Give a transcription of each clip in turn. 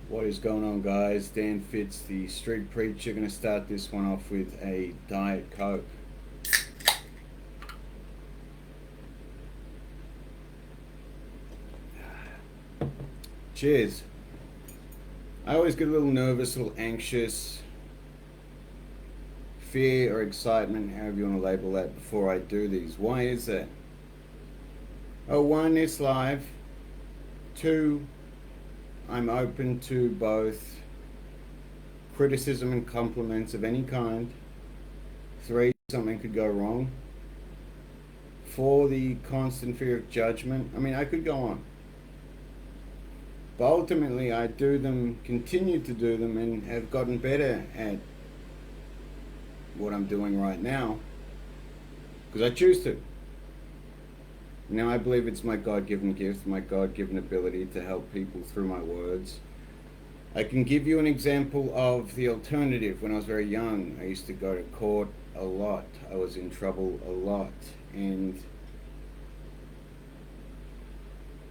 What is going on, guys? Dan Fitz, the street preacher, going to start this one off with a Diet Coke. Cheers. I always get a little nervous, a little anxious, fear or excitement, however you want to label that, before I do these. Why is that? Oh, one, it's live. Two, I'm open to both criticism and compliments of any kind. Three, something could go wrong. Four, the constant fear of judgment. I mean, I could go on. But ultimately, I do them, continue to do them, and have gotten better at what I'm doing right now because I choose to. Now, I believe it's my God-given gift, my God-given ability to help people through my words. I can give you an example of the alternative. When I was very young, I used to go to court a lot. I was in trouble a lot. And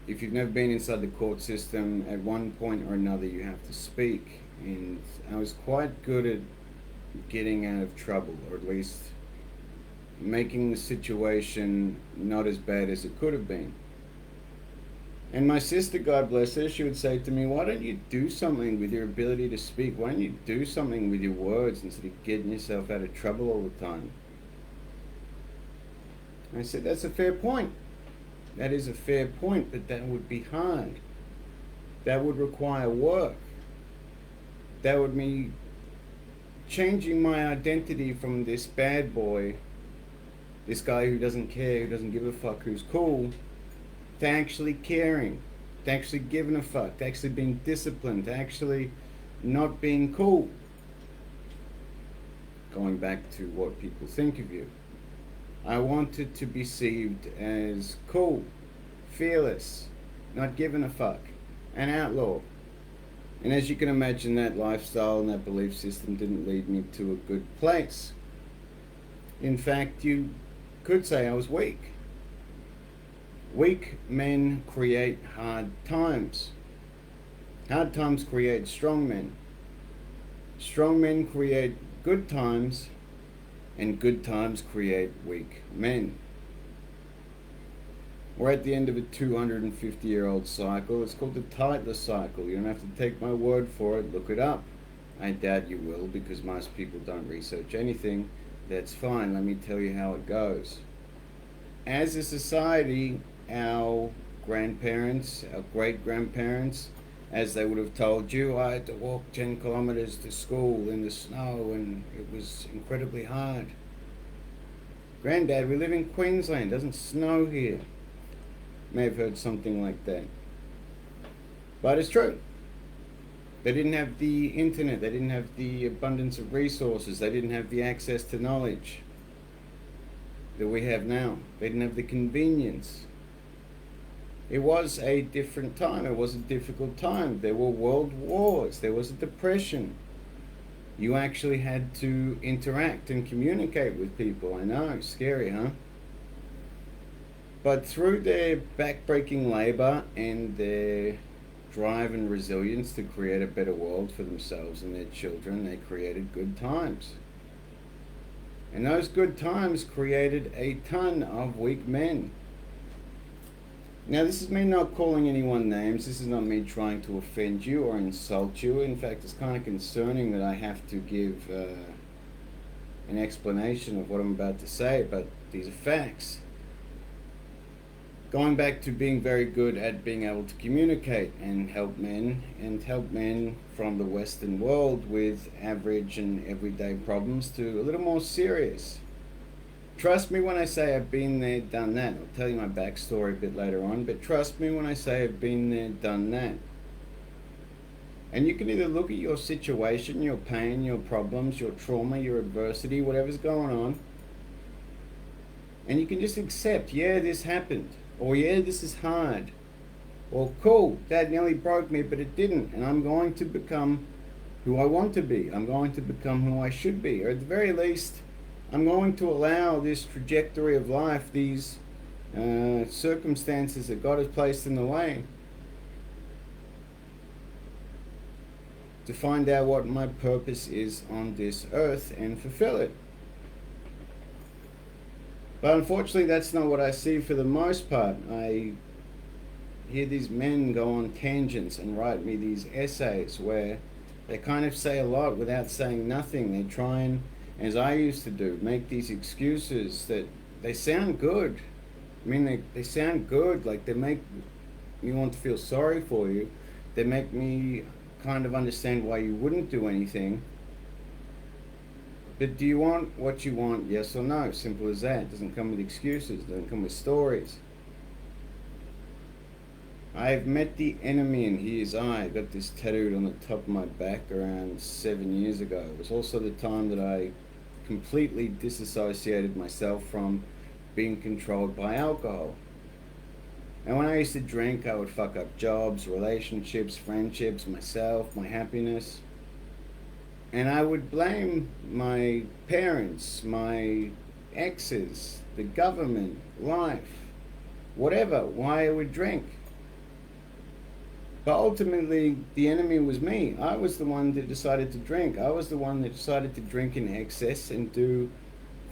if you've never been inside the court system, at one point or another you have to speak. And I was quite good at getting out of trouble, or at least making the situation not as bad as it could have been. And my sister, God bless her, she would say to me, why don't you do something with your ability to speak? Why don't you do something with your words instead of getting yourself out of trouble all the time? I said, that's a fair point. That is a fair point, but that would be hard. That would require work. That would mean changing my identity from this bad boy, this guy who doesn't care, who doesn't give a fuck, who's cool, to actually caring, to actually giving a fuck, to actually being disciplined, to actually not being cool. Going back to what people think of you. I wanted to be perceived as cool, fearless, not giving a fuck, an outlaw. And as you can imagine, that lifestyle and that belief system didn't lead me to a good place. In fact, you could say I was weak. Weak men create hard times. Hard times create strong men. Strong men create good times, and good times create weak men. We're at the end of a 250-year-old cycle. It's called the Tytler cycle. You don't have to take my word for it. Look it up. I doubt you will, because most people don't research anything. That's fine. Let me tell you how it goes. As a society, our grandparents, our great-grandparents, as they would have told you, I had to walk 10 kilometers to school in the snow, and it was incredibly hard. Granddad, we live in Queensland. It doesn't snow here. May have heard something like that. But it's true. They didn't have the internet. They didn't have the abundance of resources. They didn't have the access to knowledge that we have now. They didn't have the convenience. It was a different time. It was a difficult time. There were world wars. There was a depression. You actually had to interact and communicate with people. I know, scary, huh? But through their backbreaking labor and their drive and resilience to create a better world for themselves and their children, they created good times. And those good times created a ton of weak men. Now, this is me not calling anyone names. This is not me trying to offend you or insult you. In fact, it's kind of concerning that I have to give an explanation of what I'm about to say, but these are facts. Going back to being very good at being able to communicate and help men from the Western world with average and everyday problems to a little more serious. Trust me when I say I've been there, done that. I'll tell you my backstory a bit later on, but trust me when I say I've been there, done that. And you can either look at your situation, your pain, your problems, your trauma, your adversity, whatever's going on, and you can just accept, yeah, this happened. Or, yeah, this is hard. Or, cool, that nearly broke me, but it didn't. And I'm going to become who I want to be. I'm going to become who I should be. Or at the very least, I'm going to allow this trajectory of life, these circumstances that God has placed in the way, to find out what my purpose is on this earth and fulfill it. But unfortunately, that's not what I see for the most part. I hear these men go on tangents and write me these essays where they kind of say a lot without saying nothing. They try and, as I used to do, make these excuses that they sound good. I mean, they sound good, like they make me want to feel sorry for you. They make me kind of understand why you wouldn't do anything. But do you want what you want, yes or no? Simple as that. It doesn't come with excuses, it doesn't come with stories. I've met the enemy and he is I. I got this tattooed on the top of my back around 7 years ago. It was also the time that I completely disassociated myself from being controlled by alcohol. And when I used to drink, I would fuck up jobs, relationships, friendships, myself, my happiness. And I would blame my parents, my exes, the government, life, whatever, why I would drink. But ultimately, the enemy was me. I was the one that decided to drink. I was the one that decided to drink in excess and do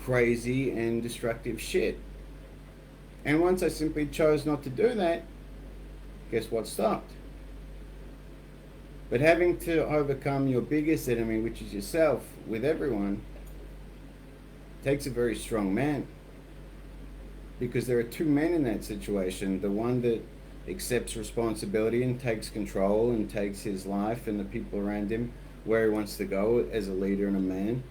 crazy and destructive shit. And once I simply chose not to do that, guess what stopped? But having to overcome your biggest enemy, which is yourself, with everyone, takes a very strong man. Because there are two men in that situation. The one that accepts responsibility and takes control and takes his life and the people around him where he wants to go as a leader and a man.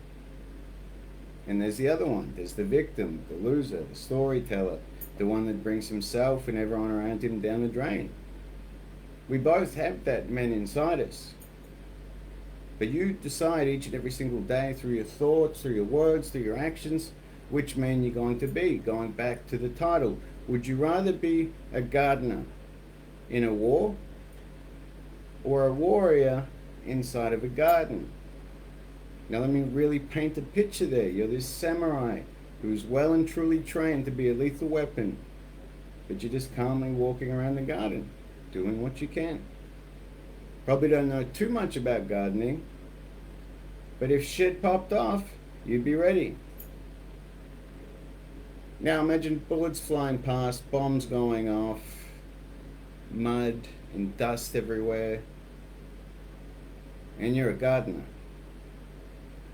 And there's the other one. There's the victim, the loser, the storyteller, the one that brings himself and everyone around him down the drain. We both have that man inside us. But you decide each and every single day through your thoughts, through your words, through your actions, which man you're going to be. Going back to the title, would you rather be a gardener in a war or a warrior inside of a garden? Now let me really paint a picture there. You're this samurai who's well and truly trained to be a lethal weapon, but you're just calmly walking around the garden, doing what you can. Probably don't know too much about gardening, but if shit popped off, you'd be ready. Now imagine bullets flying past, bombs going off, mud and dust everywhere, and you're a gardener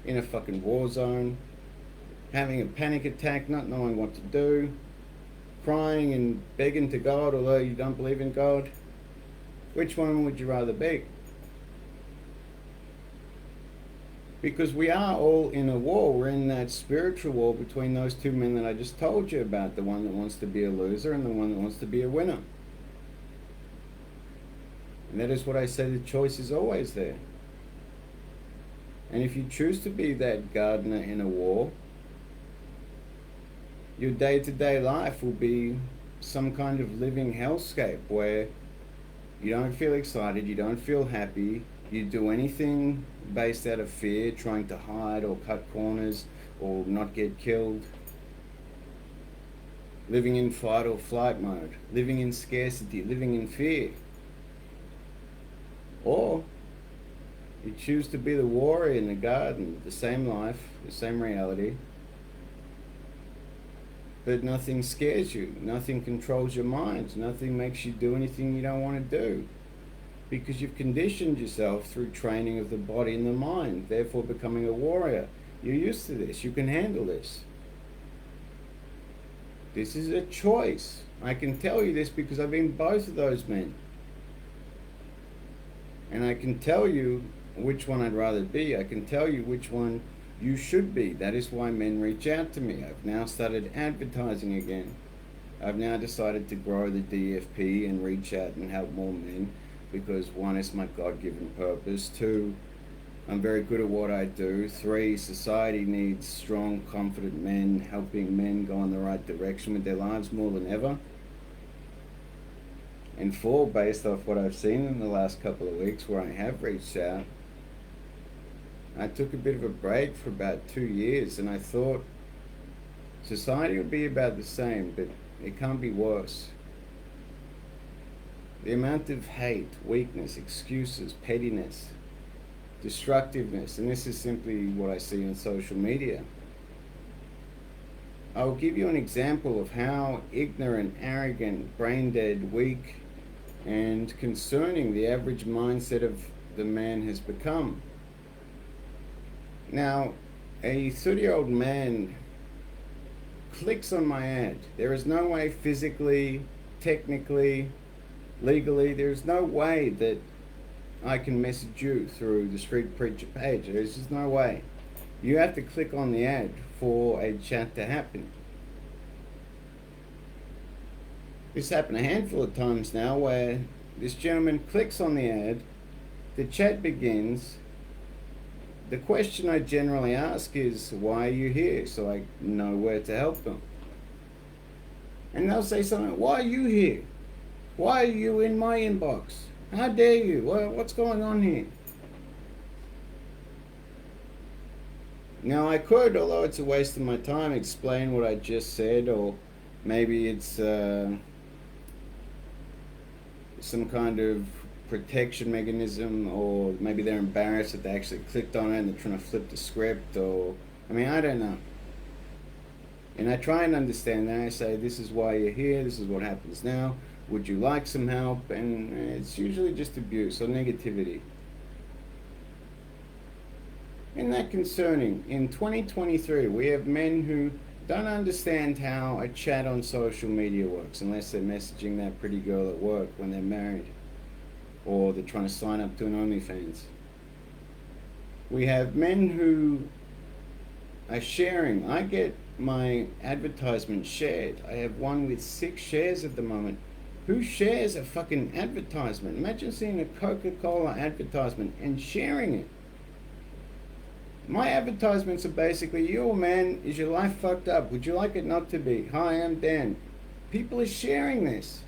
in a fucking war zone, having a panic attack, not knowing what to do, crying and begging to God, although you don't believe in God. Which one would you rather be? Because we are all in a war. We're in that spiritual war between those two men that I just told you about, the one that wants to be a loser and the one that wants to be a winner. And that is what I say, the choice is always there. And if you choose to be that gardener in a war, your day-to-day life will be some kind of living hellscape where you don't feel excited, you don't feel happy, you do anything based out of fear, trying to hide or cut corners or not get killed. Living in fight or flight mode, living in scarcity, living in fear. Or you choose to be the warrior in the garden, the same life, the same reality, but nothing scares you, nothing controls your mind, nothing makes you do anything you don't want to do, because you've conditioned yourself through training of the body and the mind, therefore becoming a warrior. You're used to this, you can handle this. This is a choice. I can tell you this because I've been both of those men. And I can tell you which one I'd rather be. I can tell you which one you should be. That is why men reach out to me. I've now started advertising again. I've now decided to grow the DFP and reach out and help more men because one, is my God-given purpose. Two, I'm very good at what I do. Three, society needs strong, confident men, helping men go in the right direction with their lives more than ever. And four, based off what I've seen in the last couple of weeks where I have reached out, I took a bit of a break for about 2 years and I thought society would be about the same, but it can't be worse. The amount of hate, weakness, excuses, pettiness, destructiveness, and this is simply what I see on social media. I'll give you an example of how ignorant, arrogant, brain dead, weak, and concerning the average mindset of the man has become. Now, a 30-year-old man clicks on my ad. There is no way physically, technically, legally, there's no way that I can message you through the Street Preacher page. There's just no way. You have to click on the ad for a chat to happen. This happened a handful of times now where this gentleman clicks on the ad, the chat begins. The question I generally ask is, why are you here? So I know where to help them. And they'll say something, why are you here? Why are you in my inbox? How dare you? What's going on here? Now I could, although it's a waste of my time, explain what I just said, or maybe it's some kind of protection mechanism, or maybe they're embarrassed that they actually clicked on it and they're trying to flip the script, or I don't know. And I try and understand that. I say, this is why you're here, this is what happens now, would you like some help? And it's usually just abuse or negativity. Isn't that concerning? In 2023, we have men who don't understand how a chat on social media works unless they're messaging that pretty girl at work when they're married, or they're trying to sign up to an OnlyFans. We have men who are sharing. I get my advertisement shared. I have one with 6 shares at the moment. Who shares a fucking advertisement? Imagine seeing a Coca-Cola advertisement and sharing it. My advertisements are basically, yo man, is your life fucked up? Would you like it not to be? Hi, I'm Dan. People are sharing this.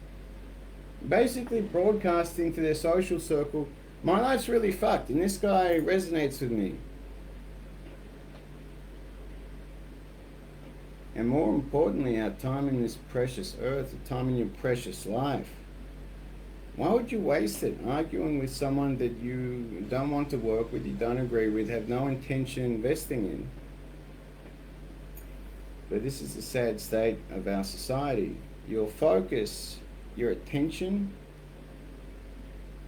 Basically broadcasting to their social circle, my life's really fucked and this guy resonates with me. And more importantly, our time in this precious earth, the time in your precious life. Why would you waste it arguing with someone that you don't want to work with, you don't agree with, have no intention investing in? But this is the sad state of our society. Your focus, your attention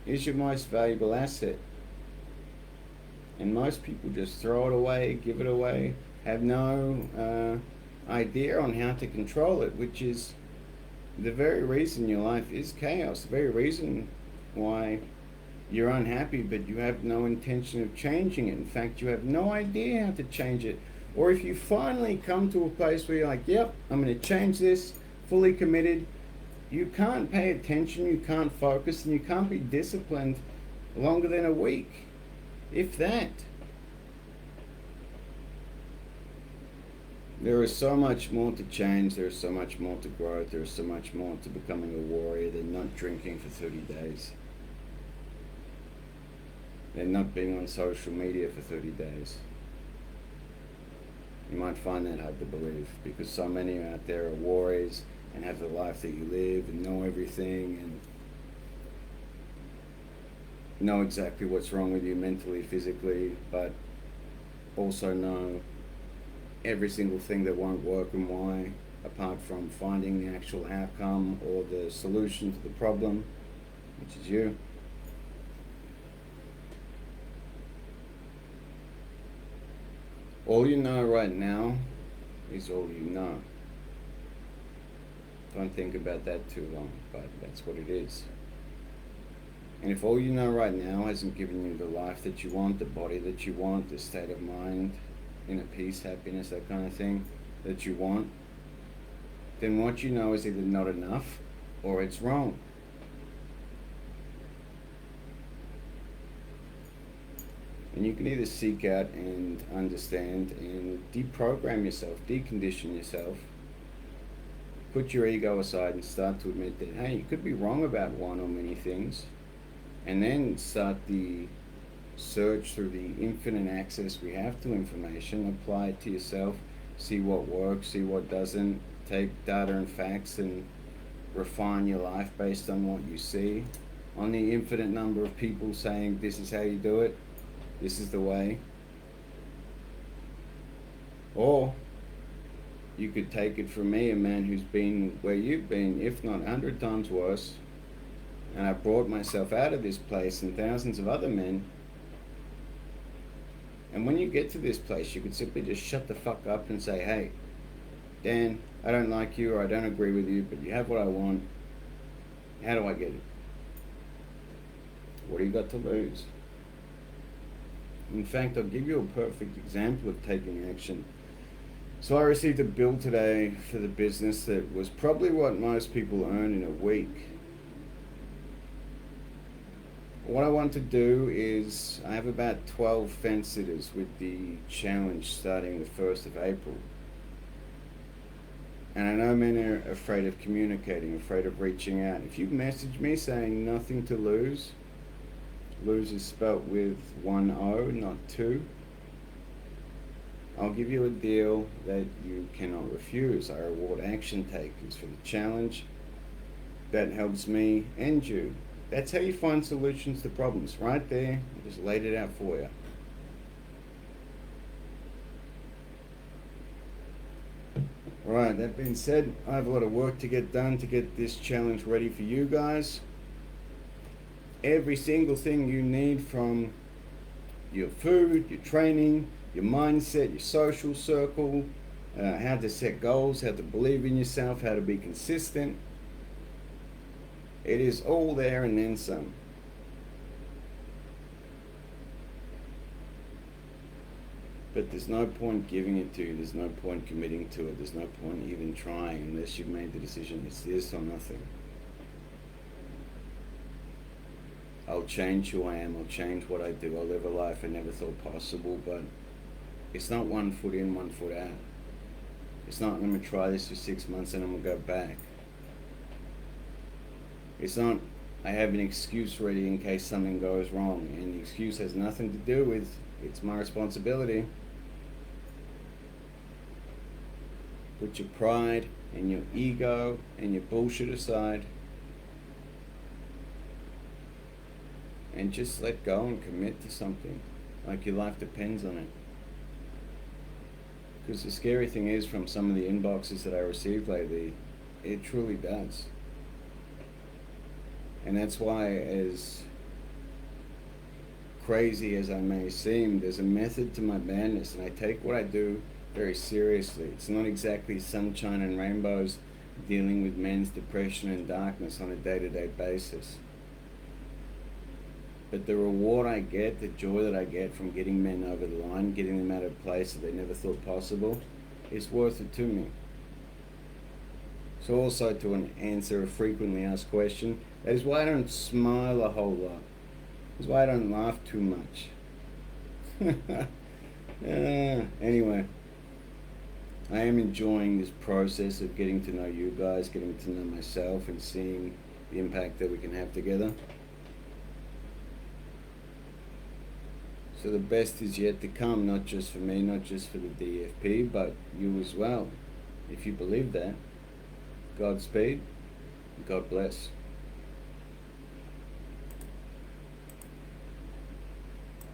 is your most valuable asset. And most people just throw it away, give it away, have no idea on how to control it, which is the very reason your life is chaos, the very reason why you're unhappy, but you have no intention of changing it. In fact, you have no idea how to change it. Or if you finally come to a place where you're like, yep, I'm going to change this, fully committed, you can't pay attention, you can't focus, and you can't be disciplined longer than a week, if that. There is so much more to change, there is so much more to growth, there is so much more to becoming a warrior than not drinking for 30 days. Than not being on social media for 30 days. You might find that hard to believe because so many out there are warriors and have the life that you live and know everything and know exactly what's wrong with you mentally, physically, but also know every single thing that won't work and why, apart from finding the actual outcome or the solution to the problem, which is you. All you know right now is all you know. Don't think about that too long, but that's what it is. And if all you know right now hasn't given you the life that you want, the body that you want, the state of mind, inner peace, happiness, that kind of thing that you want, then what you know is either not enough or it's wrong. And you can either seek out and understand and deprogram yourself, decondition yourself, put your ego aside and start to admit that, hey, you could be wrong about one or many things, and then start the search through the infinite access we have to information, apply it to yourself, see what works, see what doesn't, take data and facts and refine your life based on what you see, on the infinite number of people saying this is how you do it. this is the way. Or you could take it from me, a man who's been where you've been, if not 100 times worse, and I brought myself out of this place and thousands of other men. And when you get to this place, you could simply just shut the fuck up and say, hey, Dan, I don't like you or I don't agree with you, but you have what I want. How do I get it? What do you got to lose? In fact, I'll give you a perfect example of taking action. So I received a bill today for the business that was probably what most people earn in a week. What I want to do is, I have about 12 fence sitters with the challenge starting the 1st of April. And I know men are afraid of communicating, afraid of reaching out. If you message me saying nothing to lose, lose is spelt with 1 O, not 2. I'll give you a deal that you cannot refuse. I reward action takers for the challenge. That helps me and you. That's how you find solutions to problems. Right there, I just laid it out for you. Alright, that being said, I have a lot of work to get done to get this challenge ready for you guys. Every single thing you need, from your food, your training, your mindset, your social circle, how to set goals, how to believe in yourself, how to be consistent. It is all there and then some. But there's no point giving it to you, there's no point committing to it, there's no point even trying unless you've made the decision it's this or nothing. I'll change who I am, I'll change what I do, I'll live a life I never thought possible, but it's not 1 foot in, 1 foot out. It's not, I'm going to try this for 6 months and I'm going to go back. It's not, I have an excuse ready in case something goes wrong, and the excuse has nothing to do with, it's my responsibility. Put your pride and your ego and your bullshit aside and just let go and commit to something like your life depends on it. Because the scary thing is, from some of the inboxes that I received lately, it truly does. And that's why, as crazy as I may seem, there's a method to my madness, and I take what I do very seriously. It's not exactly sunshine and rainbows dealing with men's depression and darkness on a day-to-day basis. But the reward I get, the joy that I get from getting men over the line, getting them out of a place that they never thought possible, is worth it to me. So also, to answer a frequently asked question, that is why I don't smile a whole lot. That's why I don't laugh too much. Anyway, I am enjoying this process of getting to know you guys, getting to know myself, and seeing the impact that we can have together. So the best is yet to come, not just for me, not just for the DFP, but you as well. If you believe that, Godspeed, God bless.